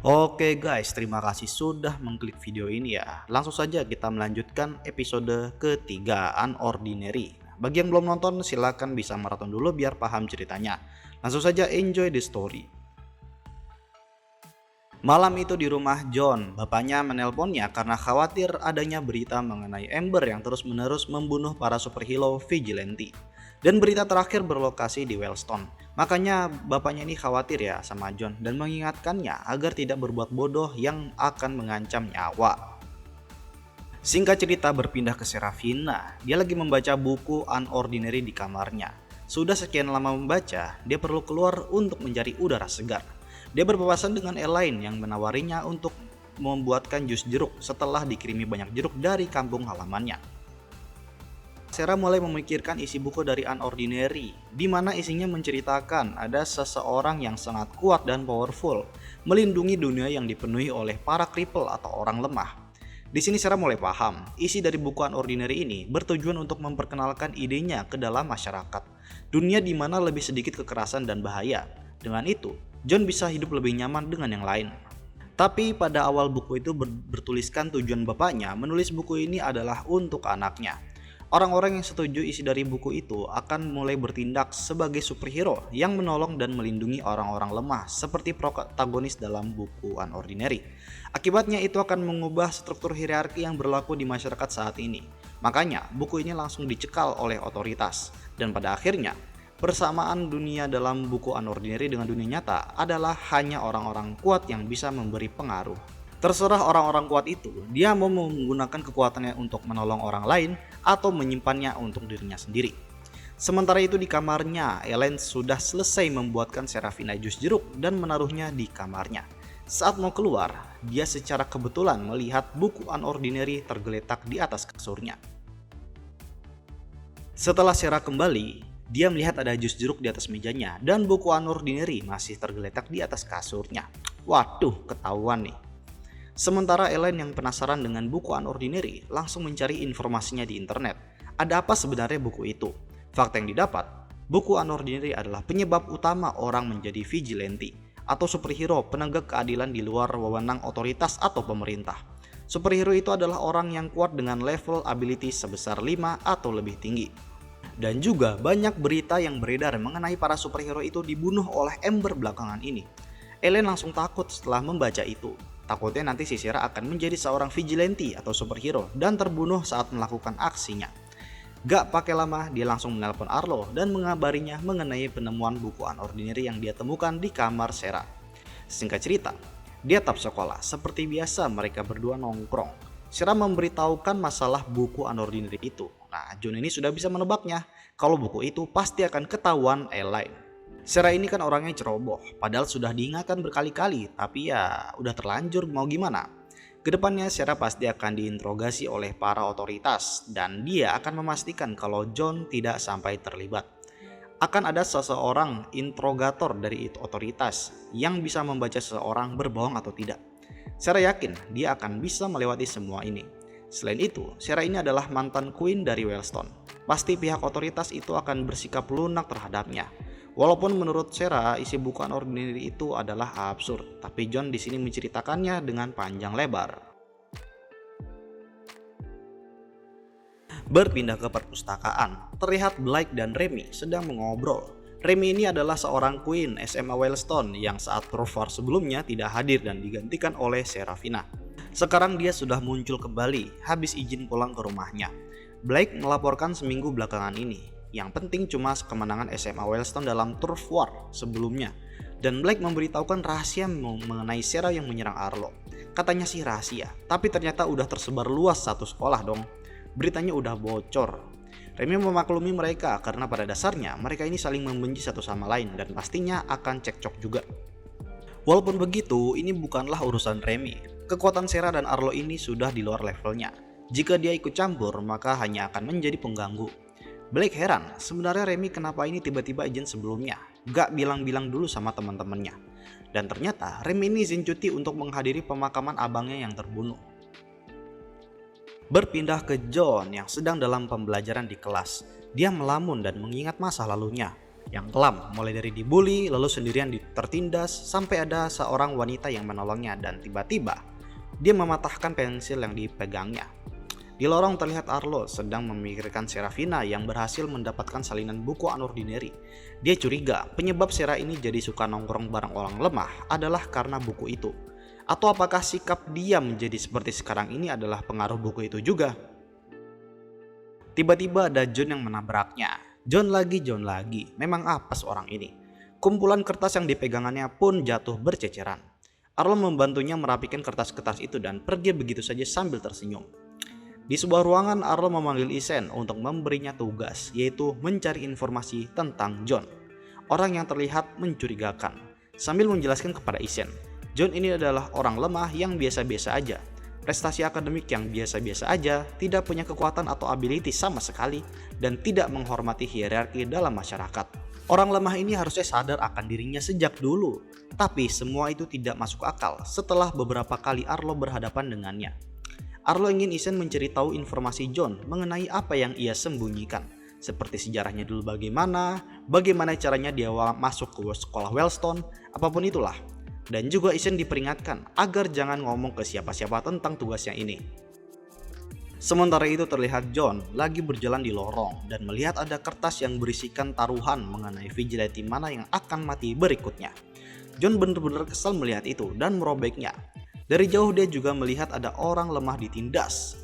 Oke guys, terima kasih sudah mengklik video ini ya. Langsung saja kita melanjutkan episode ketiga Unordinary. Bagi yang belum nonton silahkan bisa maraton dulu biar paham ceritanya. Langsung saja enjoy the story. Malam itu di rumah John, bapaknya menelponnya karena khawatir adanya berita mengenai Amber yang terus-menerus membunuh para superhero vigilante. Dan berita terakhir berlokasi di Wellstone. Makanya bapaknya ini khawatir ya sama John dan mengingatkannya agar tidak berbuat bodoh yang akan mengancam nyawa. Singkat cerita berpindah ke Serafina, dia lagi membaca buku Unordinary di kamarnya. Sudah sekian lama membaca, dia perlu keluar untuk mencari udara segar. Dia berpapasan dengan Elaine yang menawarinya untuk membuatkan jus jeruk setelah dikirimi banyak jeruk dari kampung halamannya. Sarah mulai memikirkan isi buku dari Unordinary, di mana isinya menceritakan ada seseorang yang sangat kuat dan powerful, melindungi dunia yang dipenuhi oleh para cripple atau orang lemah. Di sini Sarah mulai paham, isi dari buku Unordinary ini bertujuan untuk memperkenalkan idenya ke dalam masyarakat, dunia di mana lebih sedikit kekerasan dan bahaya. Dengan itu, John bisa hidup lebih nyaman dengan yang lain. Tapi pada awal buku itu bertuliskan tujuan bapaknya menulis buku ini adalah untuk anaknya. Orang-orang yang setuju isi dari buku itu akan mulai bertindak sebagai superhero yang menolong dan melindungi orang-orang lemah seperti protagonis dalam buku Unordinary. Akibatnya itu akan mengubah struktur hierarki yang berlaku di masyarakat saat ini. Makanya buku ini langsung dicekal oleh otoritas. Dan pada akhirnya persamaan dunia dalam buku Unordinary dengan dunia nyata adalah hanya orang-orang kuat yang bisa memberi pengaruh. Terserah orang-orang kuat itu, dia mau menggunakan kekuatannya untuk menolong orang lain atau menyimpannya untuk dirinya sendiri. Sementara itu di kamarnya, Elaine sudah selesai membuatkan Serafina jus jeruk dan menaruhnya di kamarnya. Saat mau keluar, dia secara kebetulan melihat buku Unordinary tergeletak di atas kasurnya. Setelah Sarah kembali, dia melihat ada jus jeruk di atas mejanya dan buku Unordinary masih tergeletak di atas kasurnya. Waduh, ketahuan nih. Sementara Elaine yang penasaran dengan buku Unordinary langsung mencari informasinya di internet. Ada apa sebenarnya buku itu? Fakta yang didapat, buku Unordinary adalah penyebab utama orang menjadi vigilante atau superhero penegak keadilan di luar wewenang otoritas atau pemerintah. Superhero itu adalah orang yang kuat dengan level ability sebesar 5 atau lebih tinggi. Dan juga banyak berita yang beredar mengenai para superhero itu dibunuh oleh Amber belakangan ini. Elaine langsung takut setelah membaca itu. Takutnya nanti si Sarah akan menjadi seorang vigilante atau superhero dan terbunuh saat melakukan aksinya. Gak pakai lama, dia langsung menelpon Arlo dan mengabarinya mengenai penemuan buku Unordinary yang dia temukan di kamar Sarah. Singkat cerita, dia tetap sekolah. Seperti biasa mereka berdua nongkrong. Sarah memberitahukan masalah buku Unordinary itu. Nah, John ini sudah bisa menebaknya kalau buku itu pasti akan ketahuan Elaine. Sarah ini kan orangnya ceroboh, padahal sudah diingatkan berkali-kali, tapi ya udah terlanjur mau gimana. Kedepannya Sarah pasti akan diinterogasi oleh para otoritas dan dia akan memastikan kalau John tidak sampai terlibat. Akan ada seseorang interrogator dari otoritas yang bisa membaca seseorang berbohong atau tidak. Sarah yakin dia akan bisa melewati semua ini. Selain itu, Sarah ini adalah mantan queen dari Wellstone. Pasti pihak otoritas itu akan bersikap lunak terhadapnya. Walaupun menurut Sarah isi buku Unordinary itu adalah absurd, tapi John di sini menceritakannya dengan panjang lebar. Berpindah ke perpustakaan, terlihat Blake dan Remy sedang mengobrol. Remy ini adalah seorang queen SMA Wellstone yang saat Turf War sebelumnya tidak hadir dan digantikan oleh Serafina. Sekarang dia sudah muncul kembali, habis izin pulang ke rumahnya. Blake melaporkan seminggu belakangan ini. Yang penting cuma kemenangan SMA Wellstone dalam Turf War sebelumnya. Dan Blake memberitahukan rahasia mengenai Sarah yang menyerang Arlo. Katanya sih rahasia, tapi ternyata udah tersebar luas satu sekolah dong. Beritanya udah bocor. Remy memaklumi mereka karena pada dasarnya mereka ini saling membenci satu sama lain dan pastinya akan cekcok juga. Walaupun begitu, ini bukanlah urusan Remy. Kekuatan Sarah dan Arlo ini sudah di luar levelnya. Jika dia ikut campur, maka hanya akan menjadi pengganggu. Blake heran, sebenarnya Remy kenapa ini tiba-tiba izin sebelumnya, gak bilang-bilang dulu sama teman-temannya. Dan ternyata Remy ini izin cuti untuk menghadiri pemakaman abangnya yang terbunuh. Berpindah ke John yang sedang dalam pembelajaran di kelas. Dia melamun dan mengingat masa lalunya. yang kelam, mulai dari dibully, lalu sendirian tertindas, sampai ada seorang wanita yang menolongnya dan tiba-tiba dia mematahkan pensil yang dipegangnya. Di lorong terlihat Arlo sedang memikirkan Serafina yang berhasil mendapatkan salinan buku unordinary. Dia curiga penyebab Sera ini jadi suka nongkrong bareng orang lemah adalah karena buku itu. Atau apakah sikap dia menjadi seperti sekarang ini adalah pengaruh buku itu juga? Tiba-tiba ada John yang menabraknya. John lagi. Memang apes orang ini. Kumpulan kertas yang dipegangannya pun jatuh berceceran. Arlo membantunya merapikan kertas-kertas itu dan pergi begitu saja sambil tersenyum. Di sebuah ruangan, Arlo memanggil Isen untuk memberinya tugas, yaitu mencari informasi tentang John, orang yang terlihat mencurigakan. Sambil menjelaskan kepada Isen, John ini adalah orang lemah yang biasa-biasa aja. Prestasi akademik yang biasa-biasa aja, tidak punya kekuatan atau ability sama sekali, dan tidak menghormati hierarki dalam masyarakat. Orang lemah ini harusnya sadar akan dirinya sejak dulu, tapi semua itu tidak masuk akal setelah beberapa kali Arlo berhadapan dengannya. Arlo ingin Isen mencari tahu informasi John mengenai apa yang ia sembunyikan, seperti sejarahnya dulu bagaimana caranya dia masuk ke sekolah Wellstone, apapun itulah. Dan juga Isen diperingatkan agar jangan ngomong ke siapa-siapa tentang tugasnya ini. Sementara itu terlihat John lagi berjalan di lorong dan melihat ada kertas yang berisikan taruhan mengenai vigilante mana yang akan mati berikutnya. John benar-benar kesal melihat itu dan merobeknya. Dari jauh dia juga melihat ada orang lemah ditindas.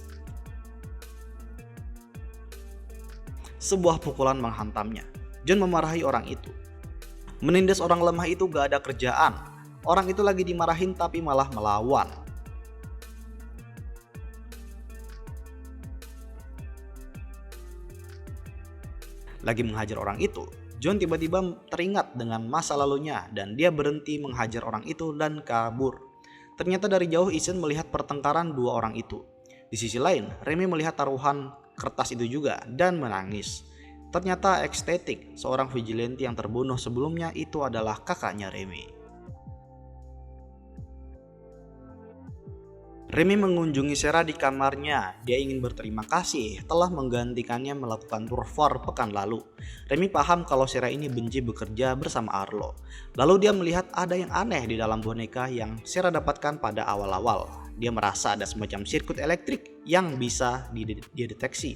Sebuah pukulan menghantamnya. John memarahi orang itu. Menindas orang lemah itu gak ada kerjaan. Orang itu lagi dimarahin tapi malah melawan. Lagi menghajar orang itu, John tiba-tiba teringat dengan masa lalunya dan dia berhenti menghajar orang itu dan kabur. Ternyata dari jauh Isen melihat pertengkaran dua orang itu. Di sisi lain, Remy melihat taruhan kertas itu juga dan menangis. Ternyata Ecstatic, seorang vigilante yang terbunuh sebelumnya, itu adalah kakaknya Remy. Remy mengunjungi Sera di kamarnya. Dia ingin berterima kasih telah menggantikannya melakukan tour for pekan lalu. Remy paham kalau Sera ini benci bekerja bersama Arlo. Lalu dia melihat ada yang aneh di dalam boneka yang Sera dapatkan pada awal-awal. Dia merasa ada semacam sirkuit elektrik yang bisa dideteksi.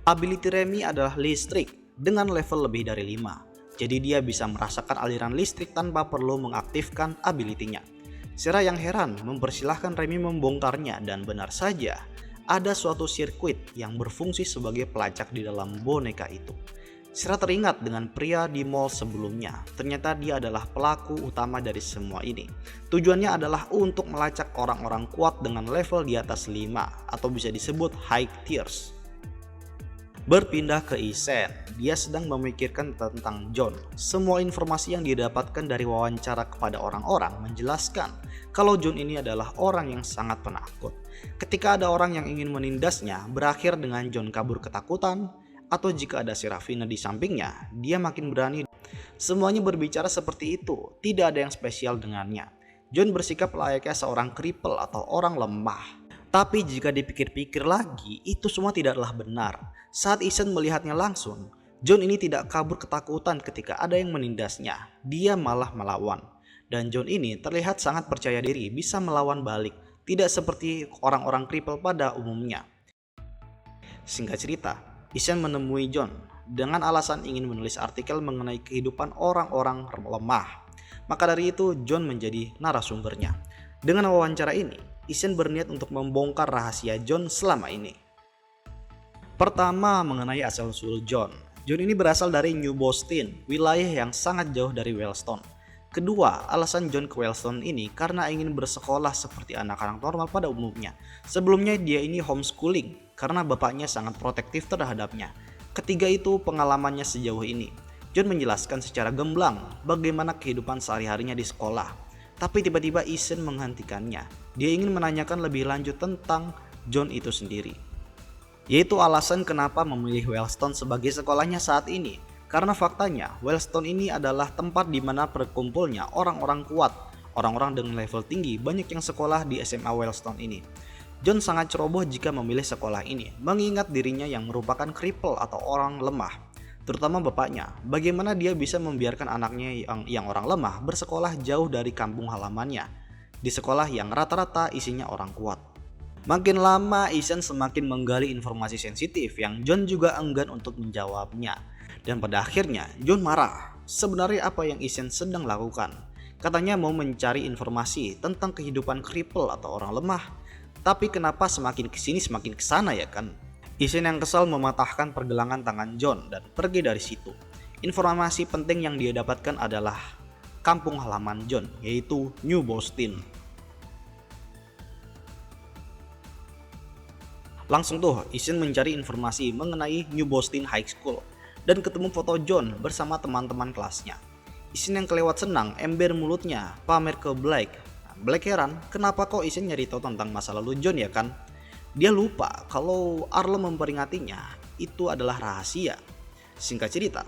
Ability Remy adalah listrik dengan level lebih dari 5. Jadi dia bisa merasakan aliran listrik tanpa perlu mengaktifkan ability-nya. Sera yang heran mempersilahkan Remy membongkarnya dan benar saja ada suatu sirkuit yang berfungsi sebagai pelacak di dalam boneka itu. Sera teringat dengan pria di mall sebelumnya. Ternyata dia adalah pelaku utama dari semua ini. Tujuannya adalah untuk melacak orang-orang kuat dengan level di atas 5 atau bisa disebut high tiers. Berpindah ke Isen, dia sedang memikirkan tentang John. Semua informasi yang didapatkan dari wawancara kepada orang-orang menjelaskan kalau John ini adalah orang yang sangat penakut. Ketika ada orang yang ingin menindasnya, berakhir dengan John kabur ketakutan, atau jika ada Serafina di sampingnya, dia makin berani. Semuanya berbicara seperti itu, tidak ada yang spesial dengannya. John bersikap layaknya seorang cripple atau orang lemah. Tapi jika dipikir-pikir lagi, itu semua tidaklah benar. Saat Isen melihatnya langsung, John ini tidak kabur ketakutan ketika ada yang menindasnya. Dia malah melawan. Dan John ini terlihat sangat percaya diri bisa melawan balik. Tidak seperti orang-orang cripple pada umumnya. Singkat cerita, Isen menemui John dengan alasan ingin menulis artikel mengenai kehidupan orang-orang lemah. Maka dari itu John menjadi narasumbernya. Dengan wawancara ini, Isen berniat untuk membongkar rahasia John selama ini. Pertama, mengenai asal-usul John. John ini berasal dari New Boston, wilayah yang sangat jauh dari Wellstone. Kedua, alasan John ke Wellstone ini karena ingin bersekolah seperti anak-anak normal pada umumnya. Sebelumnya dia ini homeschooling karena bapaknya sangat protektif terhadapnya. Ketiga itu pengalamannya sejauh ini. John menjelaskan secara gamblang bagaimana kehidupan sehari-harinya di sekolah. Tapi tiba-tiba Isen menghentikannya. Dia ingin menanyakan lebih lanjut tentang John itu sendiri. Yaitu alasan kenapa memilih Wellstone sebagai sekolahnya saat ini. Karena faktanya Wellstone ini adalah tempat di mana berkumpulnya orang-orang kuat. Orang-orang dengan level tinggi banyak yang sekolah di SMA Wellstone ini. John sangat ceroboh jika memilih sekolah ini, mengingat dirinya yang merupakan cripple atau orang lemah. terutama bapaknya. Bagaimana dia bisa membiarkan anaknya yang orang lemah bersekolah jauh dari kampung halamannya, di sekolah yang rata-rata isinya orang kuat. Makin lama Isen semakin menggali informasi sensitif yang John juga enggan untuk menjawabnya. Dan pada akhirnya John marah. Sebenarnya apa yang Isen sedang lakukan? Katanya mau mencari informasi tentang kehidupan cripple atau orang lemah. Tapi kenapa semakin kesini semakin kesana ya kan? Isen yang kesal mematahkan pergelangan tangan John dan pergi dari situ. Informasi penting yang dia dapatkan adalah kampung halaman John, yaitu New Boston. Langsung tuh Isen mencari informasi mengenai New Boston High School dan ketemu foto John bersama teman-teman kelasnya. Isen yang kelewat senang ember mulutnya pamer ke Blake. Blake heran kenapa kok Isen nyari tahu tentang masa lalu John ya kan? Dia lupa kalau Arlo memperingatinya itu adalah rahasia. Singkat cerita,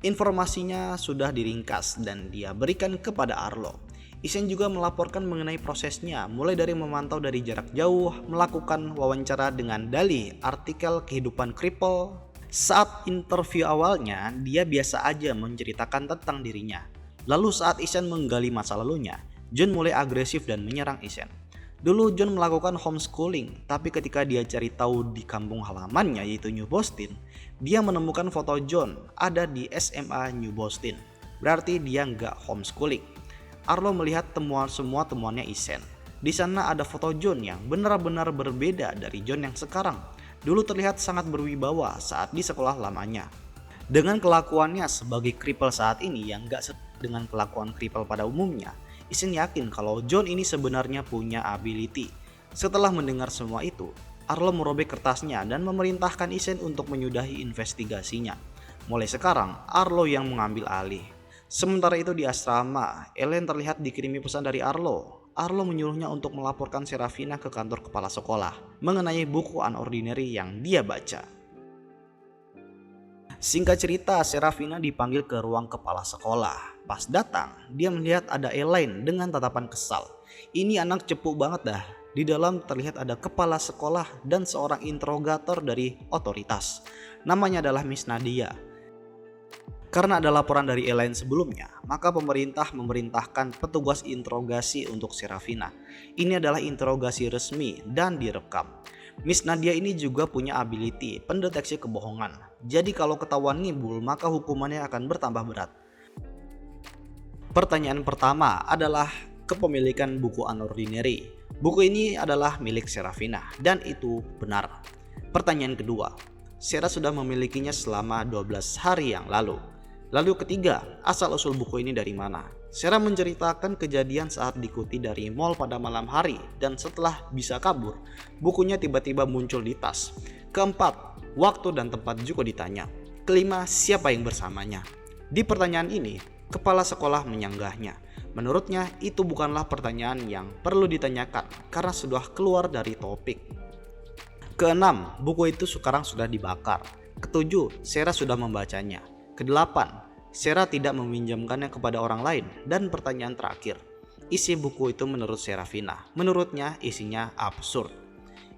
informasinya sudah diringkas dan dia berikan kepada Arlo. Isen juga melaporkan mengenai prosesnya, mulai dari memantau dari jarak jauh, melakukan wawancara dengan dalih artikel kehidupan cripple. Saat interview awalnya, dia biasa aja menceritakan tentang dirinya. Lalu saat Isen menggali masa lalunya, John mulai agresif dan menyerang Isen. Dulu John melakukan homeschooling, tapi ketika dia cari tahu di kampung halamannya yaitu New Boston, dia menemukan foto John ada di SMA New Boston. Berarti dia nggak homeschooling. Arlo melihat semua temuannya Isen. Di sana ada foto John yang benar-benar berbeda dari John yang sekarang. Dulu terlihat sangat berwibawa saat di sekolah lamanya. Dengan kelakuannya sebagai cripple saat ini yang nggak dengan kelakuan cripple pada umumnya, Isen yakin kalau John ini sebenarnya punya ability. Setelah mendengar semua itu, Arlo merobek kertasnya dan memerintahkan Isen untuk menyudahi investigasinya. Mulai sekarang, Arlo yang mengambil alih. Sementara itu di asrama, Ellen terlihat dikirimi pesan dari Arlo. Arlo menyuruhnya untuk melaporkan Serafina ke kantor kepala sekolah mengenai buku Unordinary yang dia baca. Singkat cerita, Serafina dipanggil ke ruang kepala sekolah. Pas datang, dia melihat ada Elaine dengan tatapan kesal. Ini anak cepu banget dah. Di dalam terlihat ada kepala sekolah dan seorang interrogator dari otoritas. Namanya adalah Miss Nadia. Karena ada laporan dari Elaine sebelumnya, maka pemerintah memerintahkan petugas interogasi untuk Serafina. Ini adalah interogasi resmi dan direkam. Miss Nadia ini juga punya ability pendeteksi kebohongan. Jadi kalau ketahuan ngibul, maka hukumannya akan bertambah berat. Pertanyaan pertama adalah kepemilikan buku Unordinary. Buku ini adalah milik Serafina dan itu benar. Pertanyaan kedua, Sera sudah memilikinya selama 12 hari yang lalu. Lalu ketiga, asal-usul buku ini dari mana? Sera menceritakan kejadian saat diikuti dari mall pada malam hari dan setelah bisa kabur, bukunya tiba-tiba muncul di tas. Keempat, waktu dan tempat juga ditanya. Kelima, siapa yang bersamanya? Di pertanyaan ini, kepala sekolah menyanggahnya. Menurutnya itu bukanlah pertanyaan yang perlu ditanyakan karena sudah keluar dari topik. Keenam, buku itu sekarang sudah dibakar. Ketujuh, Sera sudah membacanya. Kedelapan, Sera tidak meminjamkannya kepada orang lain. Dan pertanyaan terakhir, isi buku itu menurut Serafina. Menurutnya isinya absurd.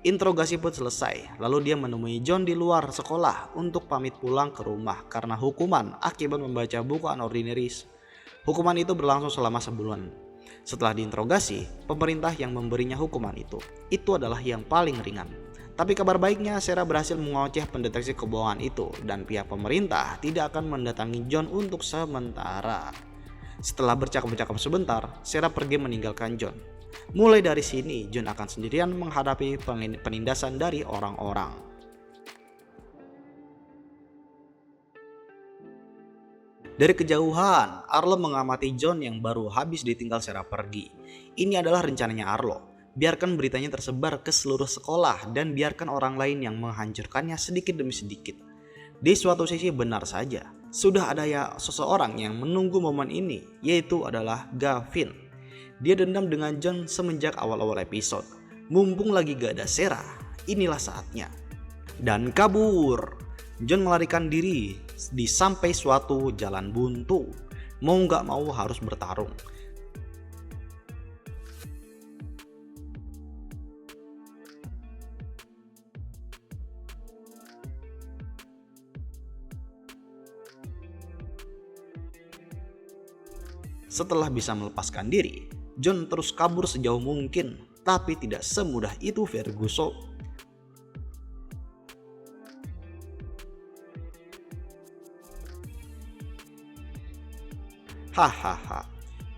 Interogasi pun selesai, lalu dia menemui John di luar sekolah untuk pamit pulang ke rumah karena hukuman akibat membaca buku Unordinary. Hukuman itu berlangsung selama sebulan. Setelah diinterogasi, pemerintah yang memberinya hukuman itu adalah yang paling ringan. Tapi kabar baiknya, Sera berhasil mengoceh pendeteksi kebohongan itu dan pihak pemerintah tidak akan mendatangi John untuk sementara. Setelah bercakap-cakap sebentar, Sera pergi meninggalkan John. Mulai dari sini, John akan sendirian menghadapi penindasan dari orang-orang. Dari kejauhan, Arlo mengamati John yang baru habis ditinggal Sera pergi. Ini adalah rencananya Arlo. Biarkan beritanya tersebar ke seluruh sekolah dan biarkan orang lain yang menghancurkannya sedikit demi sedikit. Di suatu sisi benar saja, sudah ada ya seseorang yang menunggu momen ini, yaitu adalah Gavin. Dia dendam dengan John semenjak awal-awal episode. Mumpung lagi gak ada Sera, inilah saatnya. Dan kabur. John melarikan diri di sampai suatu jalan buntu. Mau gak mau harus bertarung. Setelah bisa melepaskan diri, John terus kabur sejauh mungkin, tapi tidak semudah itu Ferguson. Hahaha,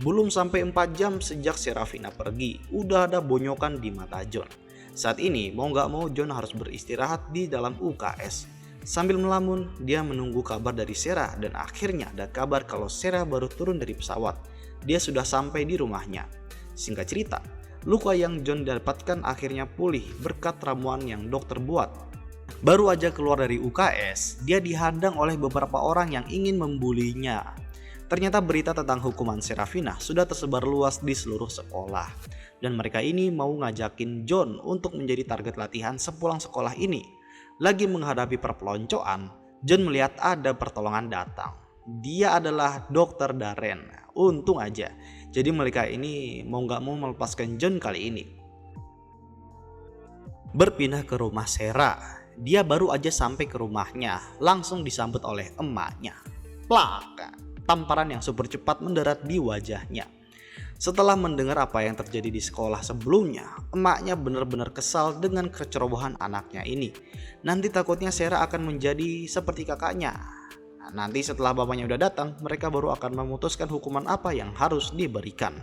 belum sampai 4 jam sejak Serafina pergi, udah ada bonyokan di mata John. Saat ini mau gak mau John harus beristirahat di dalam UKS. Sambil melamun, dia menunggu kabar dari Sarah dan akhirnya ada kabar kalau Sarah baru turun dari pesawat. Dia sudah sampai di rumahnya. Singkat cerita, luka yang John dapatkan akhirnya pulih berkat ramuan yang dokter buat. Baru aja keluar dari UKS, dia dihadang oleh beberapa orang yang ingin membulinya. Ternyata berita tentang hukuman Serafina sudah tersebar luas di seluruh sekolah. Dan mereka ini mau ngajakin John untuk menjadi target latihan sepulang sekolah ini. Lagi menghadapi perpeloncoan, John melihat ada pertolongan datang. Dia adalah Dr. Darren. Untung aja. Jadi mereka ini mau gak mau melepaskan John kali ini. Berpindah ke rumah Sarah. Dia baru aja sampai ke rumahnya, langsung disambut oleh emaknya. Plak! Tamparan yang super cepat mendarat di wajahnya. Setelah mendengar apa yang terjadi di sekolah sebelumnya, emaknya benar-benar kesal dengan kecerobohan anaknya ini. Nanti takutnya Sarah akan menjadi seperti kakaknya. Nanti setelah bapaknya udah datang, mereka baru akan memutuskan hukuman apa yang harus diberikan.